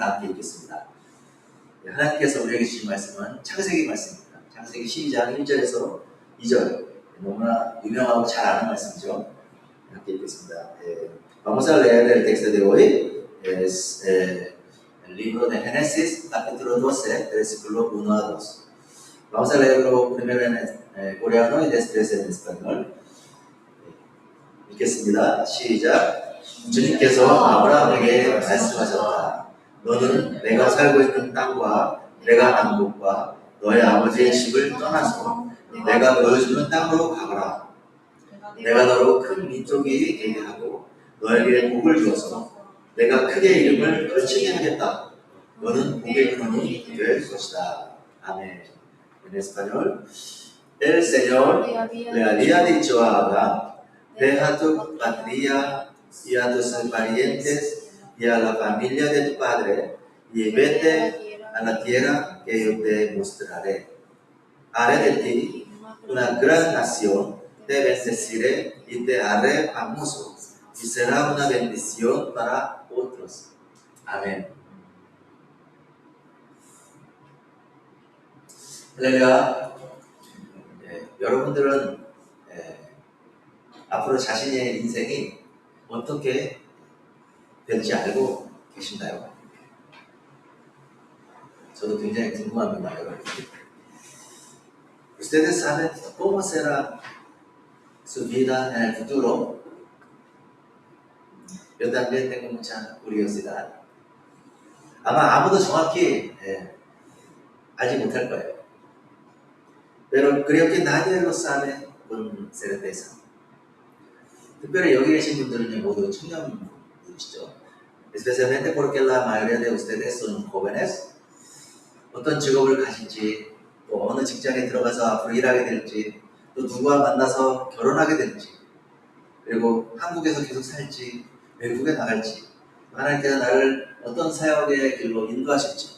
함께 읽겠습니다. 하나님께서 우리에게 주신 말씀은 창세기 말씀입니다. 창세기 12장 1절에서 2절. 너무나 유명하고 잘 아는 말씀이죠. 함께 읽겠습니다. Vamos a leer el texto de hoy. Es el libro de Génesis, capítulo 12, versículo 1 a 2. Vamos a leerlo primero en coreano y después en español. 읽겠습니다. 시작. 주님께서 아브라함에게 말씀하셨다. 너는 내가 살고 있는 땅과 내가 난 곳과 너의 아버지의 집을 떠나서 내가 보여주는 땅으로 가거라. 내가 너로 큰 민족이 되게 하고 너에게 복을 주어서 내가 크게 이름을 걸치게 하겠다. 너는 복의 근원이 될 것이다. 아멘. En español, el Señor le había dicho a Abraham, deja tu patria y a tus parientes y a la familia de tu padre y vete a la tierra que yo te mostraré. Haré de ti una gran nación, te bendeciré y te haré famoso y será una bendición para otros. 아멘. 할렐루야. 여러분들은 앞으로 자신의 인생이 어떻게 될지 알고 계신가요? 저도 굉장히 궁금합니다, 여러분. ¿Ustedes saben cómo será su vida en el futuro? Yo también tengo mucha curiosidad. 아마 아무도 정확히 알지 못할 거예요. Pero creo que nadie lo sabe con certeza. 특별히 여기 계신 분들은 모두 청년분이시죠. Especialmente porque la mayoría de ustedes son jóvenes. 어떤 직업을 가질지, 또 어느 직장에 들어가서 앞으로 일하게 될지, 또 누구와 만나서 결혼하게 될지, 그리고 한국에서 계속 살지, 외국에 나갈지, 하나님께서 나를 어떤 사역의 길로 인도하실지,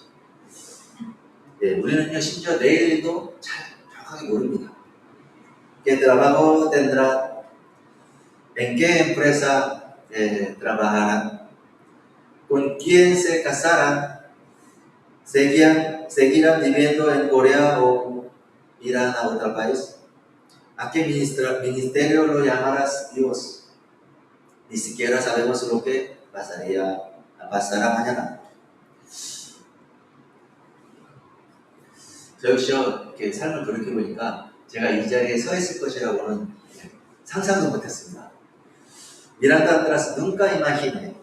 우리는요 심지어 내일도 잘 정확하게 모릅니다. ¿Qué trabajo tendrá? ¿En qué empresa trabajarán? ¿Con quién se casarán? ¿Seguirán viviendo en Corea o irán a otro país? ¿A qué ministerio lo llamarás Dios? Ni siquiera sabemos lo que pasará mañana. 저 역시요 이렇게 삶을 돌이켜보니까 제가 이 자리에 서 있을 것이라고는 상상도 못했습니다. Mirando atrás, nunca imaginé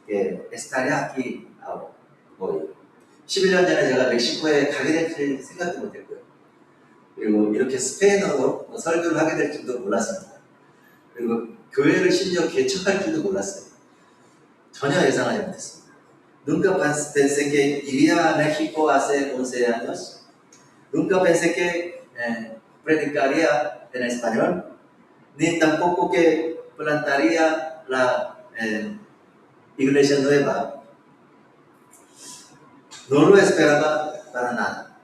que estaría aquí hoy. 11년 전에 제가 멕시코에 가게 될지 생각도 못했고요. 그리고 이렇게 스페인어로 설교를 하게 될 줄도 몰랐습니다. 그리고 교회를 심지어 개척할 줄도 몰랐어요. 전혀 예상하지 못했습니다. Nunca pensé que iría a México hace 11 años. Nunca pensé que predicaría en español, ni tampoco que plantaría la iglesia nueva. No lo esperaba para nada.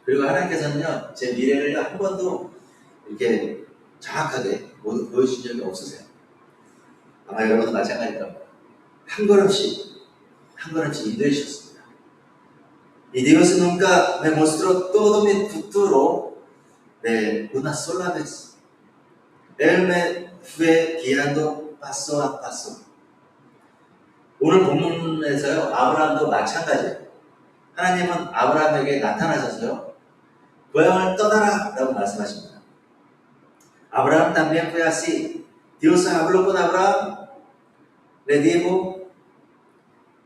그리고 하나님께서는요, 제 미래를 한 번도 이렇게 정확하게 모두 보여주신 적이 없으세요. 아마 여러분도 마찬가지일 겁니다. 한 걸음씩 인도해 주셨습니다. Y Dios nunca me mostró todo mi futuro de una sola vez. Él me fue guiando paso a paso. 오늘 본문에서요, 아브라함도 마찬가지예요. 하나님은 아브라함에게 나타나셔서요, 고향을 떠나라 라고 말씀하십니다. Abraham también fue así. Dios habló con Abraham, le dijo,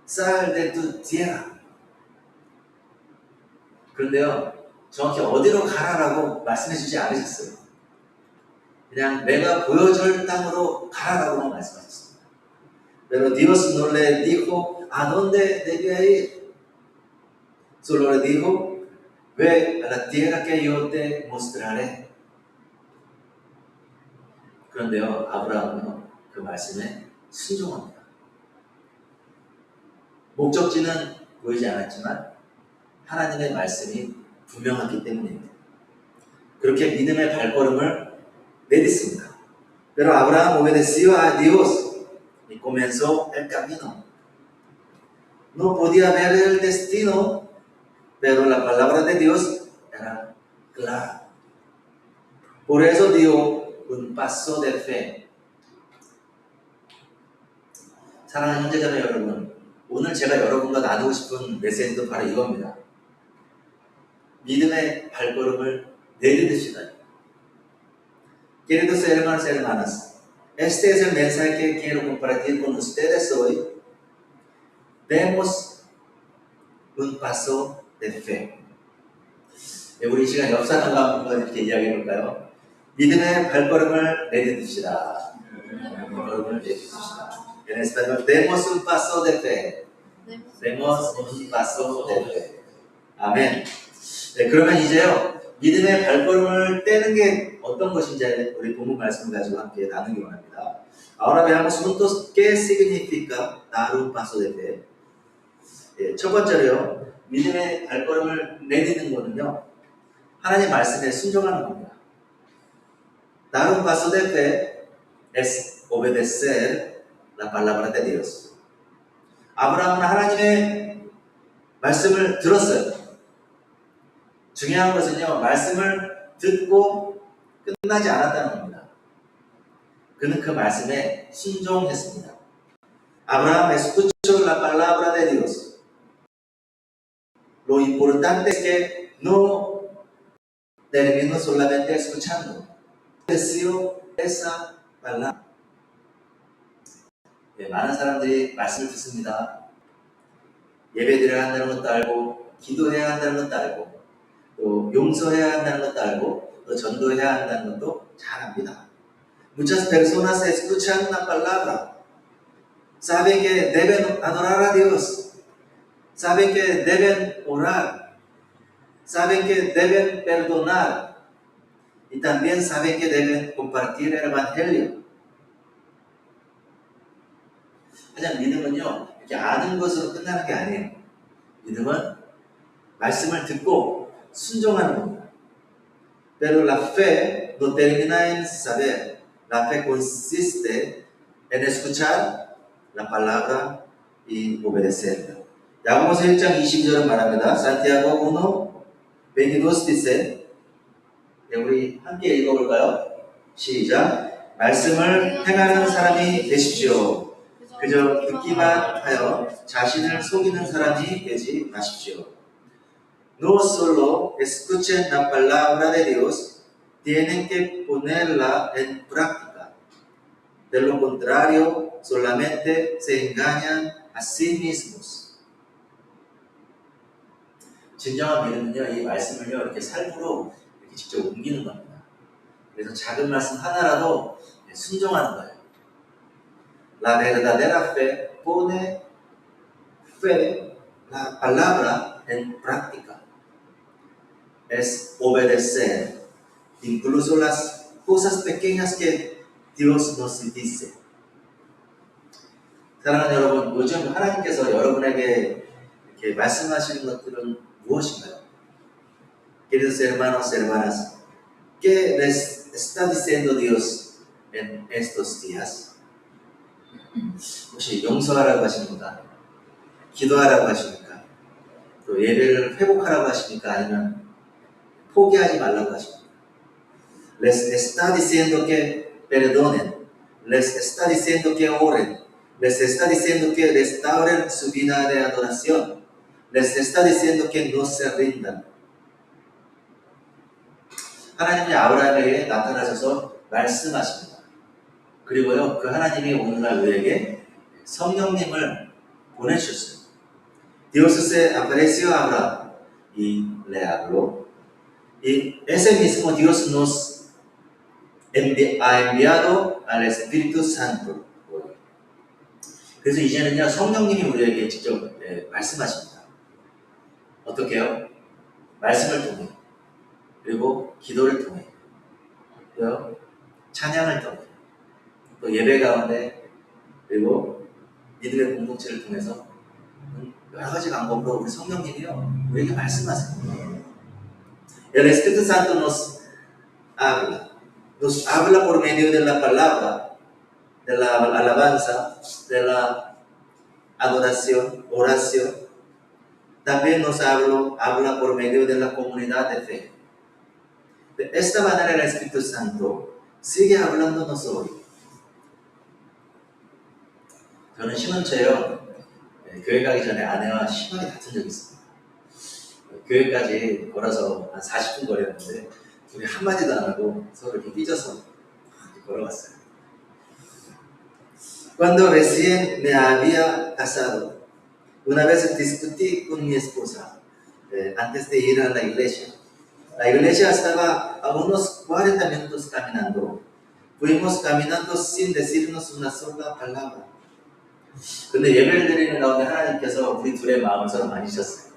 sal de tu tierra. 그런데요, 정확히 어디로 가라라고 말씀해주지 않으셨어요. 그냥 내가 보여줄 땅으로 가라라고만 말씀하셨습니다. Pero Dios no le dijo a dónde debía ir. Solo le dijo, ve a la tierra que yo te mostraré. 그런데요, 아브라함은 그 말씀에 순종합니다. 목적지는 보이지 않았지만 하나님의 말씀이 분명하기 때문입니다. 그렇게 믿음의 발걸음을 내딛습니다. Pero Abraham obedeció a Dios y comenzó el camino. no podía ver el destino, pero la palabra de Dios era clara. Por eso dio un paso de fe. 사랑하는 형제자매 여러분, 오늘 제가 여러분과 나누고 싶은 메시지도 바로 이겁니다. 믿음의 발걸음을 내딛읍시다. Queridos hermanos y hermanas, este es el mensaje que quiero compartir con ustedes hoy. Demos un paso de fe. 우리 시간 옆사람과 한번 이렇게 이야기해 볼까요? 믿음의 발걸음을 내딛읍시다. 발걸음을 내딛읍시다. En español, demos un paso de fe. Demos un paso de fe. 아멘. 네, 그러면 이제요, 믿음의 발걸음을 떼는 게 어떤 것인지 우리 본문 말씀을 가지고 함께 나누기 원합니다. Ahora veamos juntos qué significa dar un paso de fe. 예, 첫 번째로요, 믿음의 발걸음을 내딛는 거는요, 하나님 말씀에 순종하는 겁니다. Dar un paso de fe es obedecer la palabra de Dios. 아브라함은 하나님의 말씀을 들었어요. 중요한 것은요, 말씀을 듣고 끝나지 않았다는 겁니다. 그는 그 말씀에 순종했습니다. Abraham escuchó la palabra de Dios. Lo importante es que no terminó solamente escuchando. Obedeció esa palabra. 네, 많은 사람들이 말씀을 듣습니다. 예배드려야 한다는 것도 알고, 기도해야 한다는 것도 알고, 또 용서해야 한다는 것도 알고, 또 전도해야 한다는 것도 잘 압니다. Muchas personas escuchan la palabra, saben que deben adorar a Dios, saben que deben orar, saben que deben perdonar y también saben que deben compartir el evangelio. 하지만 믿음은요, 이렇게 아는 것으로 끝나는 게 아니에요. 믿음은 말씀을 듣고 순종하는 겁니다. Pero la fe no termina en saber. La fe consiste en escuchar la palabra y obedecerla. 야고보서 1장 22절은 말합니다. Santiago 1:22 dice. 네, 우리 함께 읽어볼까요? 시작. 말씀을 행하는 사람이 되십시오. 그저 듣기만 하여 자신을 속이는 사람이 되지 마십시오. No solo escuchen la palabra de Dios, tienen que ponerla en práctica. De lo contrario, solamente se engañan a sí mismos. 진정한 믿음은요, 이 말씀을요, 이렇게 삶으로 이렇게 직접 옮기는 겁니다. 그래서 작은 말씀 하나라도 순종하는 거예요. La verdadera fe pone fe, la palabra en práctica. Es obedecer incluso las cosas pequeñas que Dios nos dice. 사랑하는 여러분, 요즘 하나님께서 여러분에게 이렇게 말씀하시는 것들은 무엇인가요? Queridos hermanos y hermanas, ¿qué les está diciendo Dios en estos días? 혹시 용서하라고 하십니까? 기도하라고 하십니까? 또 예배를 회복하라고 하십니까? 아니면 포기하지 말라고 하십니까? Les está diciendo que perdonen, les está diciendo que oren, les está diciendo que restauren su vida de adoración, les está diciendo que no se rindan. 하나님이 아브라함에게 나타나셔서 말씀하십니다. 그리고요, 그 하나님이 오늘날 우리에게 성령님을 보내주셨어요. Dios se apareció a Abraham y le habló. Y ese mismo Dios nos ha enviado al Espíritu Santo. 그래서 이제는요, 성령님이 우리에게 직접 말씀하십니다. 어떻게요? 말씀을 통해, 그리고 기도를 통해, 또 찬양을 통해, 또 예배 가운데, 그리고 믿음의 공동체를 통해서 여러 가지 방법으로 우리 성령님이요, 우리에게 말씀하세요. El Espíritu Santo nos habla por medio de la palabra, de la alabanza, de la adoración, oración. También nos habla por medio de la comunidad de fe. De esta manera el Espíritu Santo sigue hablándonos hoy. 저는 신혼처요. 교회 가기 전에 아내와 심하게 다툰 적이 있습니다. 교회까지 걸어서 한 40분 거리였는데 둘이 한마디도 안 하고 서로 이렇게 삐져서 걸어갔어요. Cuando recién me había casado, una vez discutí con mi esposa antes de ir a la iglesia. La iglesia estaba a unos 40 minutos caminando. Fuimos caminando sin decirnos una sola palabra. 근데 예배를 드리는 가운데 하나님께서 우리 둘의 마음을 서로 만지셨어요.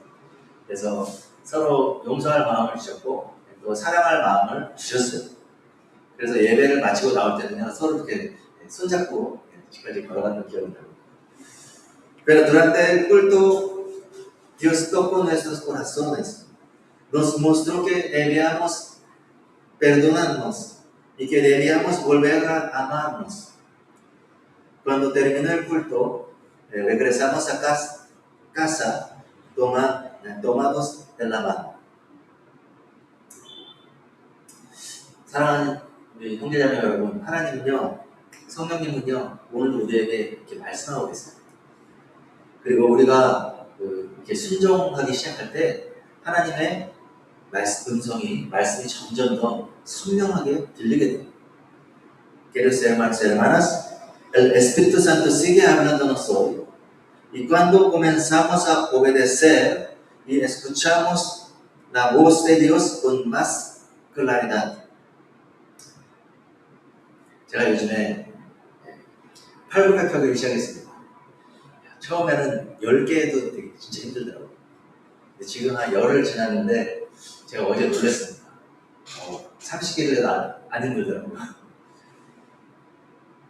그래서 서로 용서할 마음을 주셨고 또 사랑할 마음을 주셨어요. 그래서 예배를 마치고 나올 때는 서로 이렇게 손잡고 집까지 걸어갔던 기억이 나요. Pero durante el culto, Dios tocó nuestros corazones. Nos mostró que debíamos perdonarnos y que debíamos volver a amarnos. Cuando terminó el culto, regresamos a casa tomados de la mano. 사랑하는 우리 형제자매 여러분, 하나님은요, 성령님은요, 오늘도 우리에게 이렇게 말씀하고 계세요. 그리고 우리가 이렇게 순종하기 시작할 때 하나님의 말씀이 점점 더 선명하게 들리게 돼요. Queridos hermanos y hermanas, el Espíritu Santo sigue hablándonos hoy. Y cuando comenzamos a obedecer y escuchamos la voz de Dios con más claridad. 제가 요즘에 팔굽혀펴기를 시작했습니다. 처음에는 10개도 되게 진짜 힘들더라고요. 근데 지금 한 열흘 지났는데 제가 어제 놀랐습니다. 30개를 해도 안 힘들더라고요.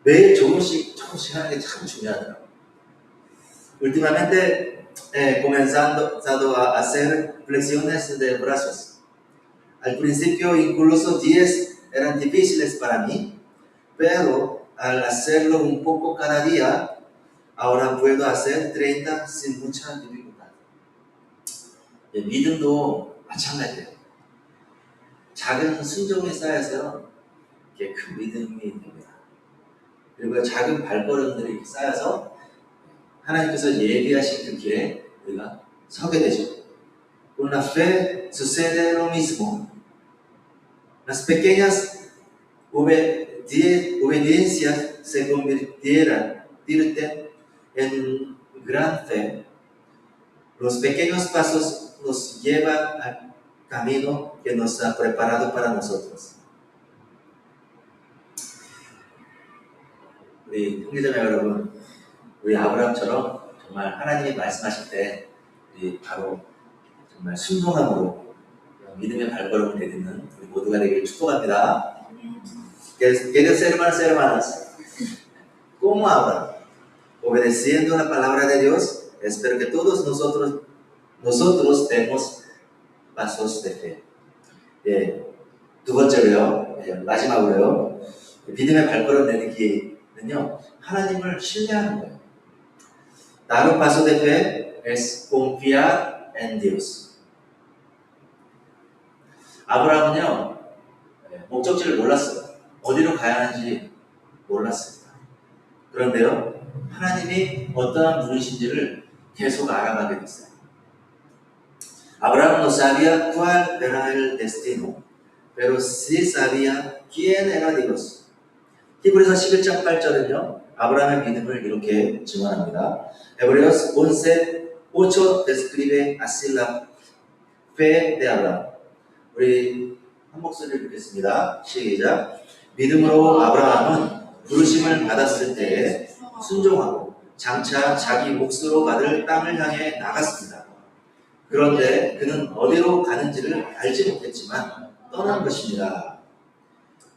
매일 조금씩 하는 게 참 중요하더라고요. Últimamente he comenzado a hacer flexiones de brazos. Al principio incluso 10 eran difíciles para mí, pero al hacerlo un poco cada día, ahora puedo hacer 30 sin mucha dificultad. 믿음도 마찬가지예요. 작은 순종이 쌓여서 이렇게 큰 믿음이 됩니다. 그리고 작은 발걸음들이 쌓여서 하나님께서 예비하신 그 길에 우리가 서게 되죠. Con la fe sucede lo mismo. Las pequeñas obediencias se convierten en gran fe. Los pequeños pasos nos llevan al camino que nos ha preparado para nosotros. 우리 형제자매 여러분, 우리 아브라함처럼 정말 하나님이 말씀하실 때 우리 바로 정말 순종함으로 믿음의 발걸음을 내딛는 우리 모두가 되길 축복합니다. Queridos hermanos y hermanas, como Abraham, obedeciendo la palabra de Dios, espero que todos nosotros demos pasos de fe. 두 번째로요, 마지막으로요, 믿음의 발걸음 내딛기는요, 하나님을 신뢰하는 거예요. Dar un paso de fe es confiar en Dios. 아브라함은요, 목적지를 몰랐어요. 어디로 가야 하는지 몰랐습니다. 그런데요, 하나님이 어떠한 분이신지를 계속 알아가게 됐어요. Abraham no sabía cuál era el destino, pero sí sabía quién era Dios. 히브리서 11장 8절은요, 아브라함의 믿음을 이렇게 증언합니다. Hebreos 11:8 describe así la fe de Abraham. 우리 한 목소리를 읽겠습니다. 시작. 믿음으로 아브라함은 부르심을 받았을 때에 순종하고 장차 자기 몫으로 받을 땅을 향해 나갔습니다. 그런데 그는 어디로 가는지를 알지 못했지만 떠난 것입니다.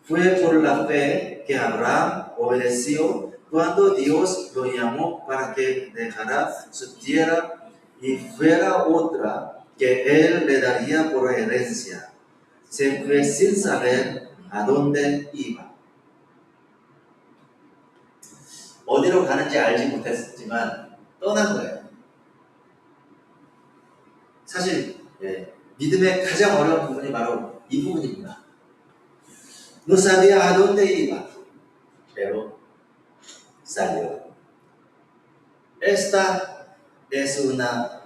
Fue por la fe que Abraham obedeció cuando Dios lo llamó para que dejara su tierra y fuera otra que él le daría por herencia. Se fue sin saber a dónde iba. 어디로 가는지 알지 못했지만 떠난 거예요. 사실 믿음의 가장 어려운 부분이 바로 이 부분입니다. No sabía a dónde iba, pero salió. Esta es una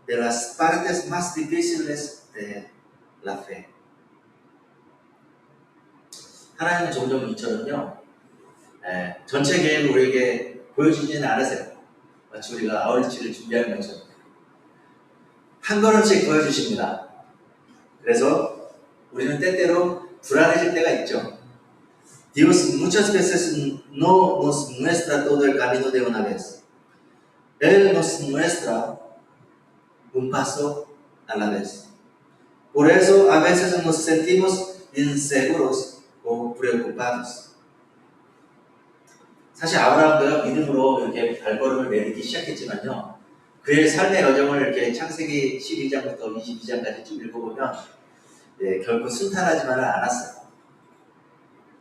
de las partes más difíciles de la fe. 하나님은 종종 이처럼요, 전체 계획을 우리에게 보여주지는 않으세요. 마치 우리가 아울치를 준비하는 것처럼 한 걸음씩 보여주십니다. 그래서 우리는 때때로 불안해질 때가 있죠. Dios muchas veces no nos muestra todo el camino de una vez. Él nos muestra un paso a la vez. Por eso a veces nos sentimos inseguros o preocupados. 사실 아브라함도요, 믿음으로 이렇게 발걸음을 내딛기 시작했지만요, 그의 삶의 여정을 이렇게 창세기 12장부터 22장까지 쭉 읽어보면 결코 순탄하지만은 않았어요.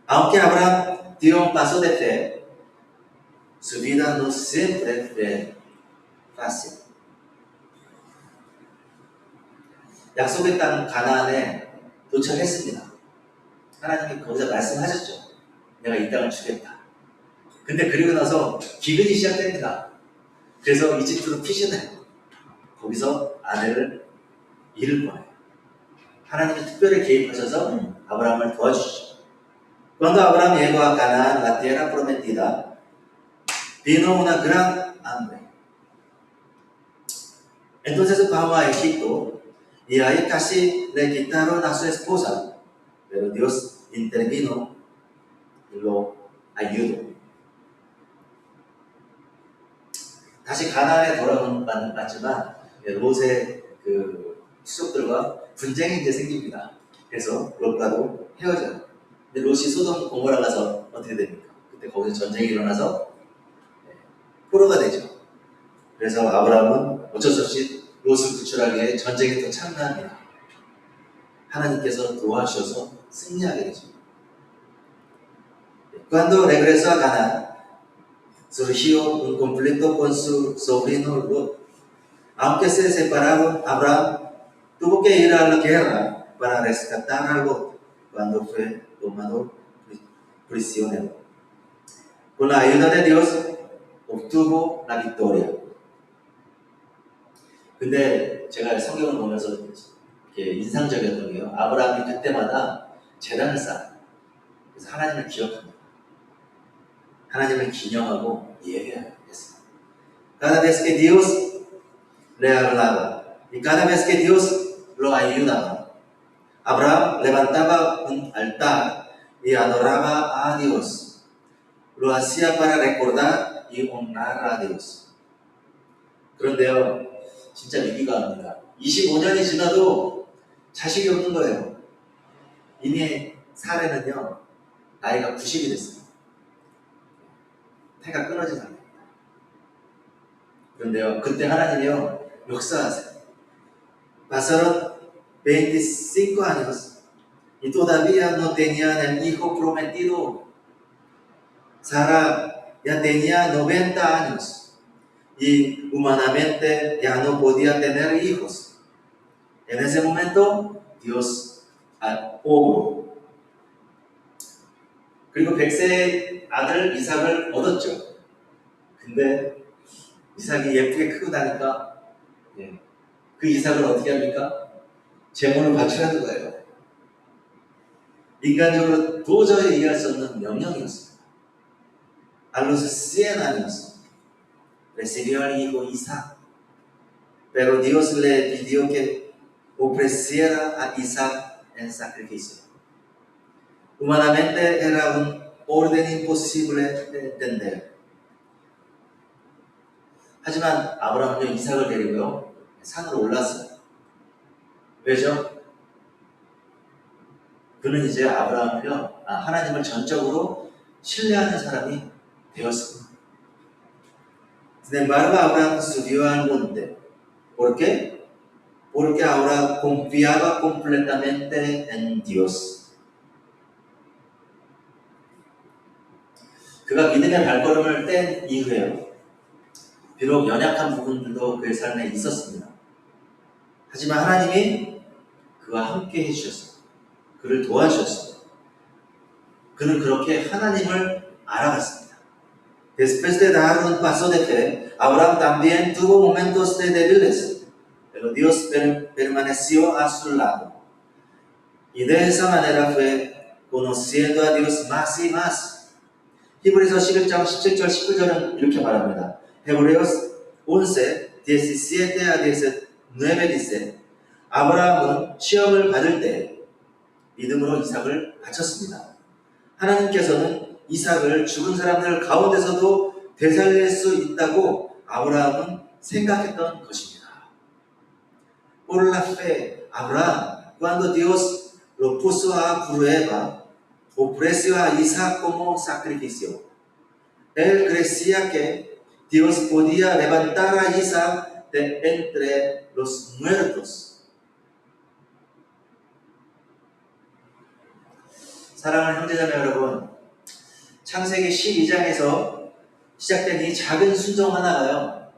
Aunque Abraham dio un paso de fe, su vida no siempre fue fácil. 약속의 땅 가나안에 도착했습니다. 하나님이 거기서 말씀하셨죠. 내가 이 땅을 주겠다. 근데 그리고 나서 기근이 시작됩니다. 그래서 이집트로 피신해요. 거기서 아내를 잃을 거예요. 하나님이 특별히 개입하셔서 아브라함을 도와주시죠. Cuando Abraham llegó a Canaán, la tierra prometida, vino una gran hambre. Entonces bajó a Egipto y ahí casi le quitaron a su esposa, pero Dios intervino y lo ayudó. 다시 가나안에 돌아왔지만 롯의 그 수족들과 분쟁이 이제 생깁니다. 그래서 롯과도 헤어져요. 근데 롯이 소돔 고모라 가서 어떻게 됩니까? 그때 거기서 전쟁이 일어나서 포로가 되죠. 그래서 아브라함은 어쩔 수 없이 롯을 구출하기 위해 전쟁에 또 참가합니다. 하나님께서 도와주셔서 승리하게 되죠. Cuando regresó a Canaán, surgió un conflicto con su sobrino Lot. Aunque se separaron, Abraham tuvo que ir a la guerra para rescatar a Lot cuando fue tomado prisionero. Con la ayuda de Dios obtuvo la victoria. 근데 제가 성경을 보면서 이렇게 인상적이었던 게요. 아브라함이 그때마다 제단을 쌓아요. 그래서 하나님을 기억합니다. 하나님을 기념하고 예배했어요. Cada vez que Dios le hablaba y cada vez que Dios lo ayudaba, Abraham levantaba un altar y adoraba a Dios. Lo hacía para recordar y honrar a Dios. 그런데요, 진짜 위기가 옵니다. 25년이 지나도 자식이 없는 거예요. 이미 사례는요, 나이가 90이 됐어요. 태가 끊어진 상태입니다. 그런데요, 그때 하나님이요, 역사하세요. Pasaron 25 años y todavía no tenían el hijo prometido. Sara ya tenía 90 años y humanamente ya no podía tener hijos. En ese momento, Dios obró. 그리고 100세의 아들 이삭을 얻었죠. 근데 이삭이 예쁘게 크고 나니까 그 이삭을 어떻게 합니까? 제물을 바치라는 거예요. 인간적으로 도저히 이해할 수 없는 명령이었습니다. A los 100 años recibió al hijo Isaac, pero Dios le pidió que ofreciera a Isaac en sacrificio. Humanamente era un orden imposible de entender. 하지만 아브라함은 이삭을 데리고요, 산으로 올랐어요. 왜죠? 그는 이제 아브라함을요, 하나님을 전적으로 신뢰하는 사람이 되었습니다. Sin embargo, Abraham subió al monte. ¿Por qué? Porque ahora confiaba completamente en Dios. 그가 믿음의 발걸음을 뗀 이후에요, 비록 연약한 부분들도 그의 삶에 있었습니다. 하지만 하나님이 그와 함께 해주셨어요. 그를 도와주셨어요. 그는 그렇게 하나님을 알아갔습니다. Después de dar un paso de fe, Abraham también tuvo momentos de débiles, pero Dios permaneció a su lado. Y de esa manera fue conociendo a Dios más y más. 히브리서 11장 17절 19절은 이렇게 말합니다. Hebreos 11, 17 a 19 dice, 아브라함은 시험을 받을 때 믿음으로 이삭을 바쳤습니다. 하나님께서는 이삭을 죽은 사람들 가운데서도 되살릴 수 있다고 아브라함은 생각했던 것입니다. Por la fe, Abraham, cuando Dios lo puso a prueba, ofreció a Isaac como sacrificio. Él creía que Dios podía levantar a Isaac de entre los muertos. 사랑하는 형제자매 여러분, 창세기 12장에서 시작된 이 작은 순종 하나가요,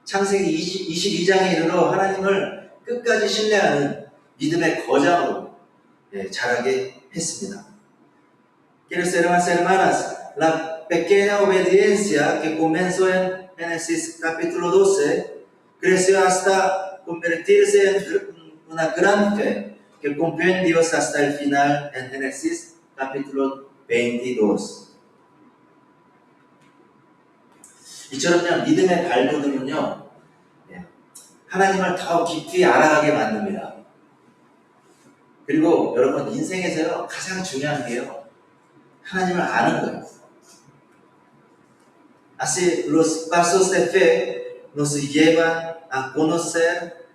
창세기 22장에 이르러 하나님을 끝까지 신뢰하는 믿음의 거장으로 자라게 했습니다. Queridos hermanos y hermanas, la pequeña obediencia que comenzó en Génesis capítulo 12 creció hasta convertirse en una gran fe que confió en Dios hasta el final en Génesis capítulo 22. 이처럼요, 믿음의 발돋움은요, 하나님을 더 깊이 알아가게 만듭니다. 그리고 여러분, 인생에서요, 가장 중요한 게요, 하나님을 아는 거예요. Así, los pasos de fe nos llevan a conocer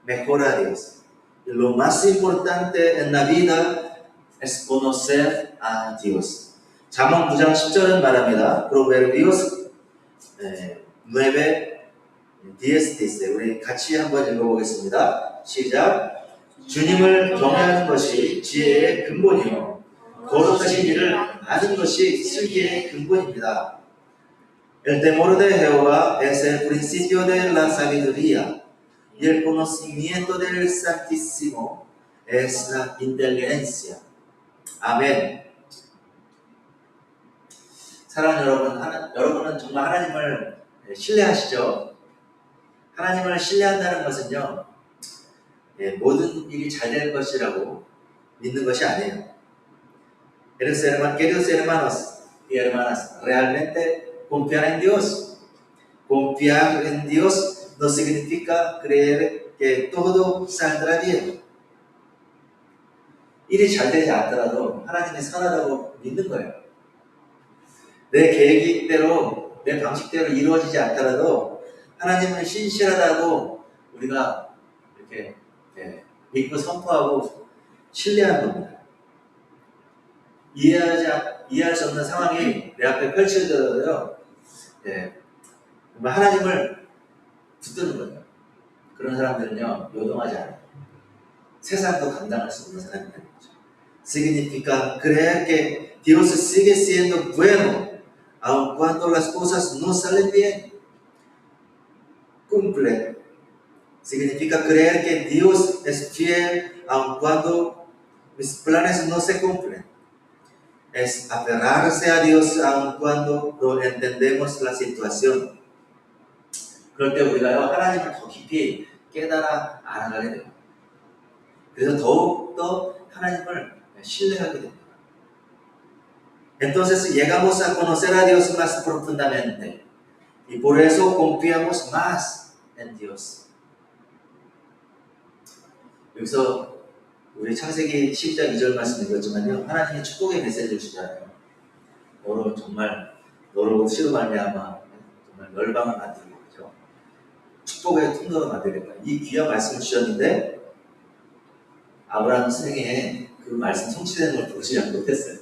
mejor a Dios. Y lo más importante en la vida es conocer a Dios. 잠언 9장 10절은 말합니다. Proverbios 9, 10 dice. 우리 같이 한번 읽어보겠습니다. 시작. 주님을 경외하는 것이 지혜의 근본이요, 거룩하신 일을 아는 것이 슬기의 근본입니다. El temor de Jehová es el principio de la sabiduría, y el conocimiento del Santísimo es la inteligencia. 아멘. 사랑하는 여러분, 여러분은 정말 하나님을 신뢰하시죠? 하나님을 신뢰한다는 것은요, 모든 일이 잘 될 것이라고 믿는 것이 아니에요. Queridos hermanos y hermanas, realmente confiar en Dios. Confiar en Dios no significa creer que todo saldrá bien. 일이 잘 되지 않더라도 하나님이 선하다고 믿는 거예요. 내 계획대로, 내 방식대로 이루어지지 않더라도 하나님은 신실하다고 우리가 이렇게 믿고 선포하고 신뢰하는 겁니다. 이해할 수 없는 상황이 내 앞에 펼쳐지더라도요, 정말 하나님을 붙드는 거예요. 그런 사람들은요, 요동하지 않아요. 세상도 감당할 수 없는 사람이 되는 거죠. Significa creer que Dios sigue siendo bueno, aun cuando las cosas no salen bien. Cumple. Significa creer que Dios es fiel, aun cuando mis planes no se cumplen. Es aferrarse a Dios aun cuando no entendemos la situación. 그럴 때 우리가요, 하나님을 더 깊이 깨달아 알아가게 됩니다. 그래서 더욱더 하나님을 신뢰하게 됩니다. Entonces llegamos a conocer a Dios más profundamente y por eso confiamos más en Dios. 여기서 우리 창세기 12장 2절 말씀 읽었지만요, 하나님이 축복의 메시지를 주잖아요. 너로 시로 말미암아 정말 열방을 만들고, 그죠? 축복의 통로로 만들겠다. 이 귀한 말씀을 주셨는데 아브라함 생애에 그 말씀 성취되는 걸 보지 못했어요.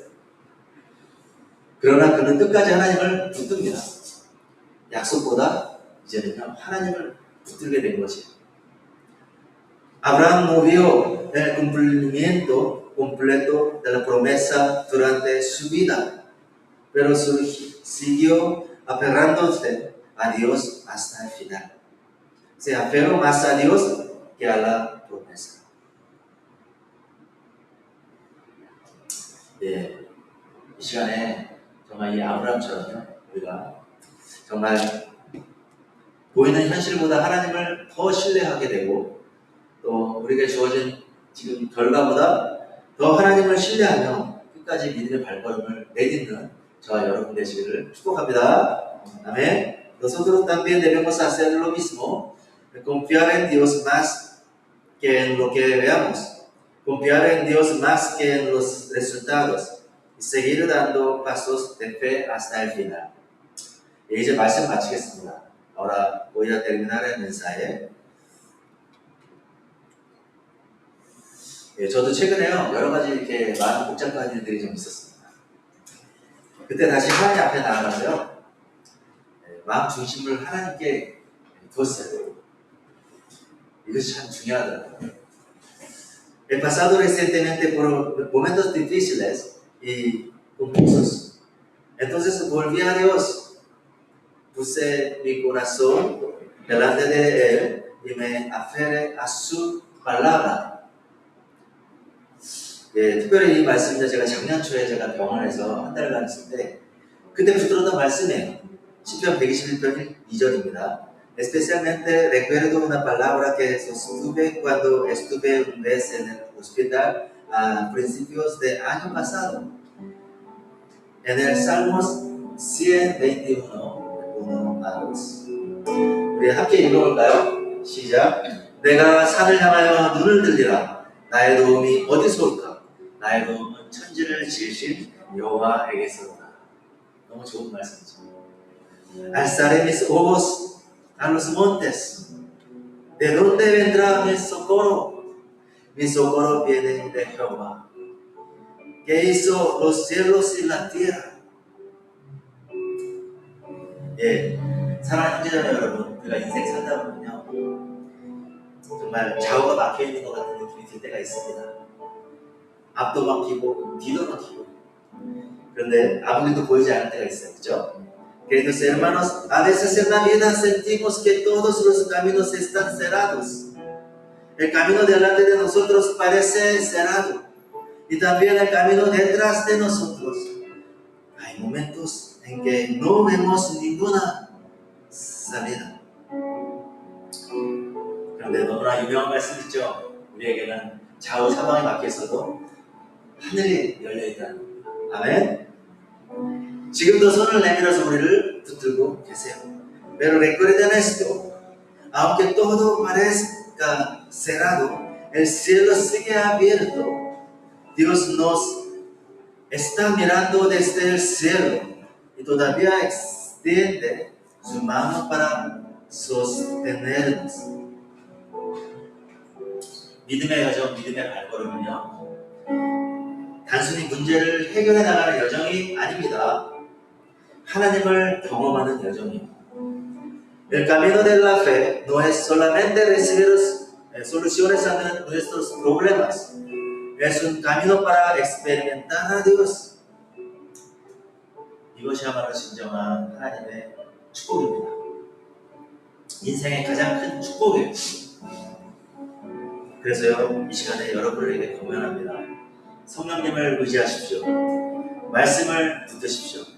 그러나 그는 끝까지 하나님을 붙듭니다. 약속보다 이제는요, 하나님을 붙들게 된 것이에요. Abraham no vio el cumplimiento completo de la promesa durante su vida, pero siguió aferrándose a Dios hasta el final. Se aferró más a Dios que a la promesa. 예, 이 시간에 정말 이 아브라함처럼요, 우리가 정말 보이는 현실보다 하나님을 더 신뢰하게 되고, 또 우리에게 주어진 지금 결과보다 더 하나님을 신뢰하며 끝까지 믿음의 발걸음을 내딛는 저와 여러분 되시기를 축복합니다. 아멘. Nosotros también debemos hacer lo mismo, confiar en Dios más que en lo que veamos, confiar en Dios más que en los resultados y seguir dando pasos de fe hasta el final. 예, 이제 말씀 마치겠습니다. Ahora voy a terminar el mensaje. 예, 저도 최근에요, 여러 가지 이렇게 많은 복잡한 일들이 좀 있었습니다. 그때 다시 하나님 앞에 나아가서요, 마음 중심을 하나님께 뒀어요. 이것이 참 중요하더라고요. He pasado recientemente por momentos difíciles y confusos. Entonces volví a Dios, puse mi corazón delante de Él y me aferré a su palabra. 예, 특별히 이 말씀은 제가 작년 초에 제가 병원에서 한 달간 있을 때 그때 붙들었던 말씀이에요. 시편 121편 2절입니다. Especialmente recuerdo una palabra que sostuve cuando estuve un mes en el hospital a principios de año pasado. En el Salmos 121, 1 a 2. 우리 함께 읽어볼까요? 시작. 내가 산을 향하여 눈을 들리라. 나의 도움이 어디서 올까? 나의 도움은 천지를 지으신 여호와에게서로다. 너무 좋은 말씀이죠. Alzaré mis ojos a los montes. ¿De dónde vendrá mi socorro? Mi socorro viene de Jehová, que hizo los cielos y la tierra. 예, 사랑하는 형제자매 여러분, 우리가 인생 살다 보면요, 정말 좌우가 막혀 있는 것 같은 느낌이 들 때가 있습니다. 앞도 막히고 뒤도 막히고. 그런데 아무리도 보이지 않을 때가 있어요, 그렇죠? Queridos hermanos, a veces en la vida sentimos que todos los caminos están cerrados. El camino delante de nosotros parece cerrado y también el camino detrás de nosotros. Hay momentos en que no vemos ninguna salida. 그런데 너무나 유명한 말씀 있죠. 우리에게는 좌우 사방에 막혀 있어도 하늘이 열려 있다는 겁니다. 아멘. 지금도 손을 내밀어서 우리를 붙들고 계세요. Pero recuerden esto, aunque todo parezca cerrado, el cielo sigue abierto. Dios nos está mirando desde el cielo y todavía extiende su mano para sostenernos. 믿음의 여정, 믿음의 발걸음은요, 단순히 문제를 해결해 나가는 여정이 아닙니다. 하나님을 경험하는 여정이에요. El camino de la fe no es solamente recibir soluciones a nuestros problemas. Es un camino para experimentar a Dios. 이것이야말로 진정한 하나님의 축복입니다. 인생의 가장 큰 축복이에요. 그래서요, 이 시간에 여러분에게 권면합니다. 성령님을 의지하십시오. 말씀을 붙드십시오.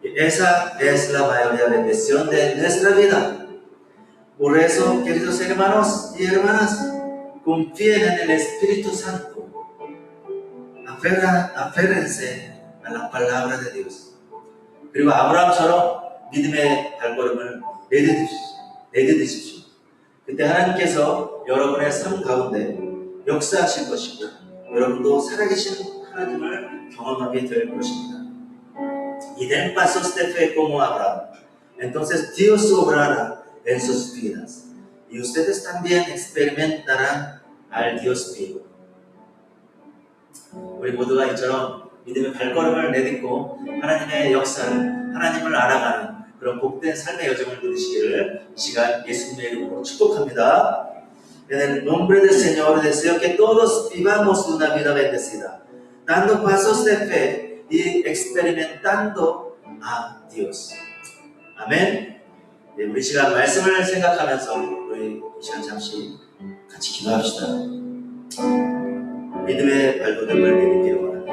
Esa es la mayor bendición de nuestra vida. Por eso, queridos hermanos y hermanas, confíen en el Espíritu Santo. Aférrense a la palabra de Dios. 그리고 아브라함처럼 믿음의 발걸음을 내딛으십시오. 그때 하나님께서 여러분의 삶 가운데 역사하실 것이고, 여러분도 살아계신 하나님을 경험하게 될 것입니다. Y den pasos de fe como Abraham. Entonces Dios obrará en sus vidas. Y ustedes también experimentarán al Dios vivo. 우리 모두가 이처럼 믿음의 발걸음을 내딛고 하나님의 역사를, 하나님을 알아가는 그런 복된 삶의 여정을 누리시기를 이 시간 예수님의 이름으로 축복합니다. En el nombre del Señor deseo que todos vivamos una vida bendecida, dando pasos de fe y experimentando a Dios. Amén. 우리 시간 말씀을 생각하면서 우리 이 시간 잠시 같이 기도합시다. 믿음의 발돋움을 내딛기를 원합니다.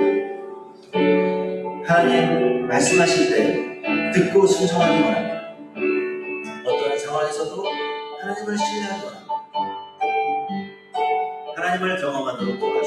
하나님 말씀하실 때 듣고 순종하기 원합니다. 어떠한 상황에서도 하나님을 신뢰하기 원합니다. 하나님을 경험하도록 도와주시옵소서.